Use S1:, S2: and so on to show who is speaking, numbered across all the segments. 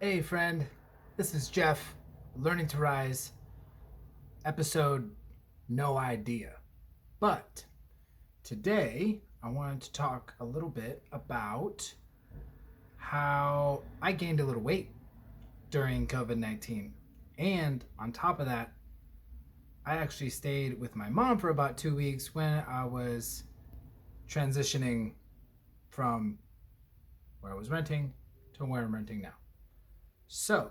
S1: Hey, friend, this is Jeff, Learning to Rise, episode No Idea. But today, I wanted to talk a little bit about how I gained a little weight during COVID 19. And on top of that, I actually stayed with my mom for about 2 weeks when I was transitioning from where I was renting to where I'm renting now. So,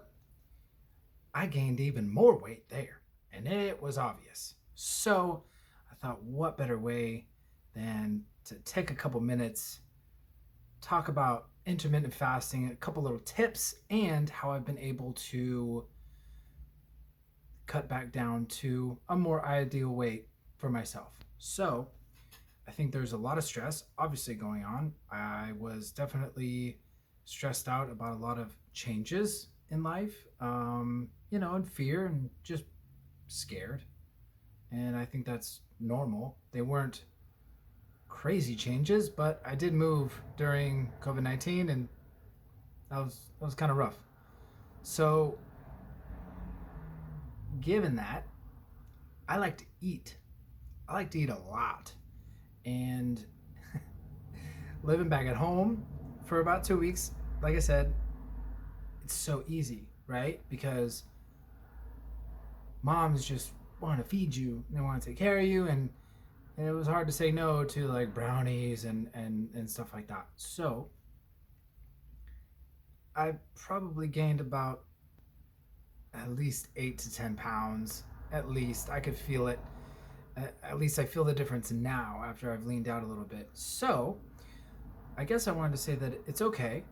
S1: I gained even more weight there, and it was obvious. So I thought, what better way than to take a couple minutes, talk about intermittent fasting, a couple little tips, and how I've been able to cut back down to a more ideal weight for myself. So I think there's a lot of stress obviously going on. I was definitely stressed out about a lot of changes in life, and fear and just scared. And I think that's normal. They weren't crazy changes, but I did move during COVID 19, and that was kind of rough. So, given that, I like to eat. I like to eat a lot. And living back at home for about 2 weeks, like I said, it's so easy, right? Because moms just want to feed you, and they want to take care of you, and it was hard to say no to like brownies and stuff like that. So I probably gained about at least 8 to 10 pounds. At least I could feel it. At least I feel the difference now after I've leaned out a little bit. So I guess I wanted to say that it's okay.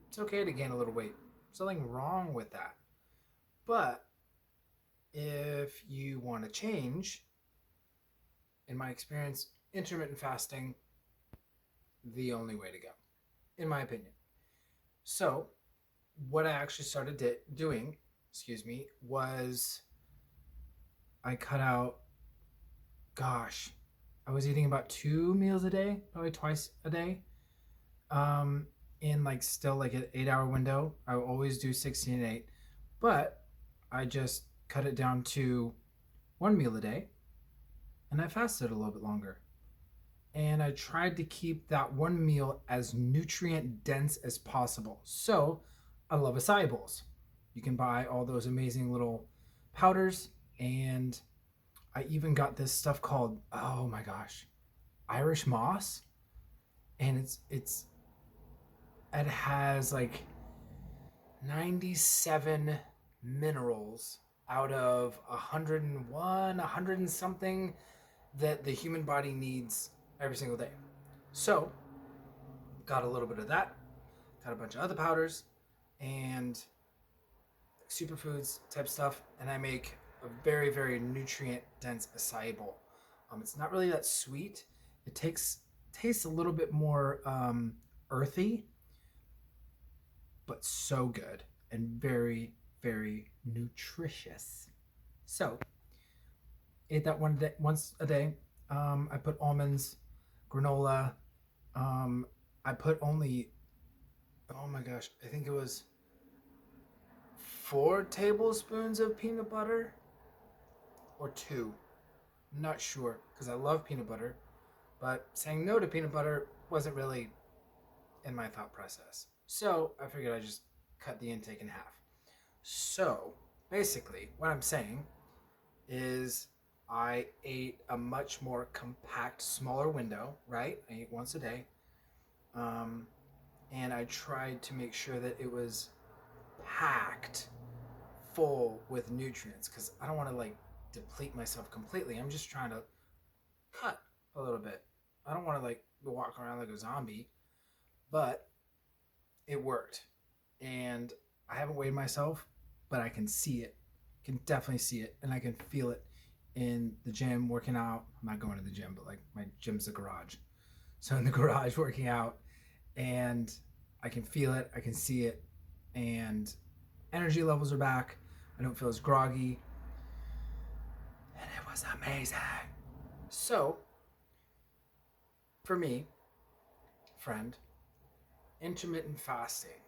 S1: It's okay to gain a little weight. There's nothing wrong with that. But if you want to change, in my experience, intermittent fasting, the only way to go, in my opinion. So, what I actually started doing, was I cut out, gosh, I was eating about 2 meals a day, probably twice a day. In like still like an 8 hour window. I would always do 16 and 8, but I just cut it down to 1 meal a day, and I fasted a little bit longer. And I tried to keep that one meal as nutrient dense as possible. So I love acai bowls. You can buy all those amazing little powders, and I even got this stuff called, oh my gosh, Irish moss, and it has like 97 minerals out of 101, 100 and something that the human body needs every single day. So, got a little bit of that, got a bunch of other powders, and superfoods type stuff, and I make a very, very nutrient dense acai bowl. It's not really that sweet. It tastes a little bit more earthy, but so good and very, very nutritious. So, ate that once a day. I put almonds, granola. I put only, oh my gosh, I think it was 4 tablespoons of peanut butter or two. I'm not sure because I love peanut butter, but saying no to peanut butter wasn't really in my thought process. So I figured I'd just cut the intake in half. So basically, what I'm saying is I ate a much more compact, smaller window, right? I ate once a day. Um, and I tried to make sure that it was packed full with nutrients because I don't want to like deplete myself completely. I'm just trying to cut a little bit. I don't want to like walk around like a zombie, but it worked. And I haven't weighed myself, but I can see it. I can definitely see it, and I can feel it in the gym working out. I'm not going to the gym, but like my gym's the garage. So in the garage working out, and I can feel it, I can see it, and energy levels are back. I don't feel as groggy, and it was amazing. So, for me, friend, intermittent fasting,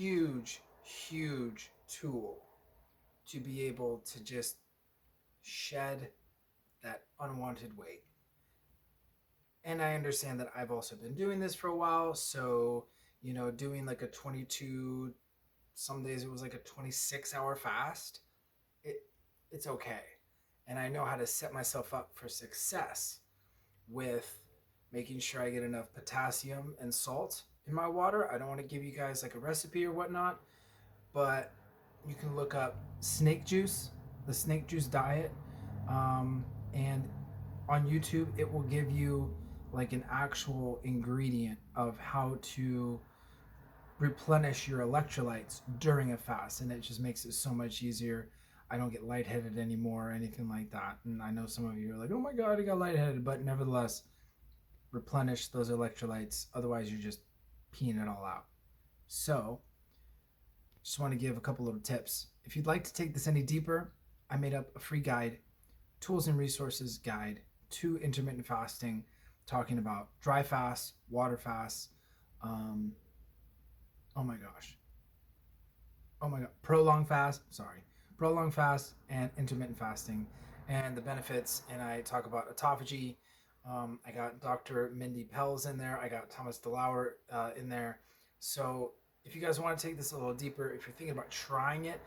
S1: huge, huge tool to be able to just shed that unwanted weight. And I understand that I've also been doing this for a while. So, doing like a 22, some days it was like a 26-hour fast, it it's okay. And I know how to set myself up for success with making sure I get enough potassium and salt in my water. I don't want to give you guys like a recipe or whatnot, but you can look up snake juice, the snake juice diet, and on YouTube it will give you like an actual ingredient of how to replenish your electrolytes during a fast, and it just makes it so much easier. I don't get lightheaded anymore or anything like that. And I know some of you are like, oh my god, I got lightheaded, but nevertheless, replenish those electrolytes. Otherwise, you're just peeing it all out. So, just want to give a couple little tips. If you'd like to take this any deeper, I made up a free guide, tools and resources guide to intermittent fasting, talking about dry fast, water fast, oh my gosh, prolonged fast and intermittent fasting and the benefits. And I talk about autophagy. I got Dr. Mindy Pelz in there. I got Thomas DeLauer in there. So if you guys want to take this a little deeper, if you're thinking about trying it,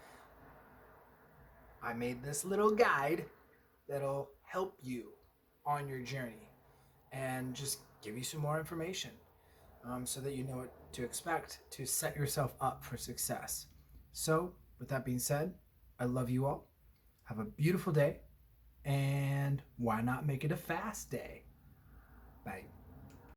S1: I made this little guide that'll help you on your journey and just give you some more information, so that you know what to expect to set yourself up for success. So, with that being said, I love you all. Have a beautiful day, and why not make it a fast day? Bye.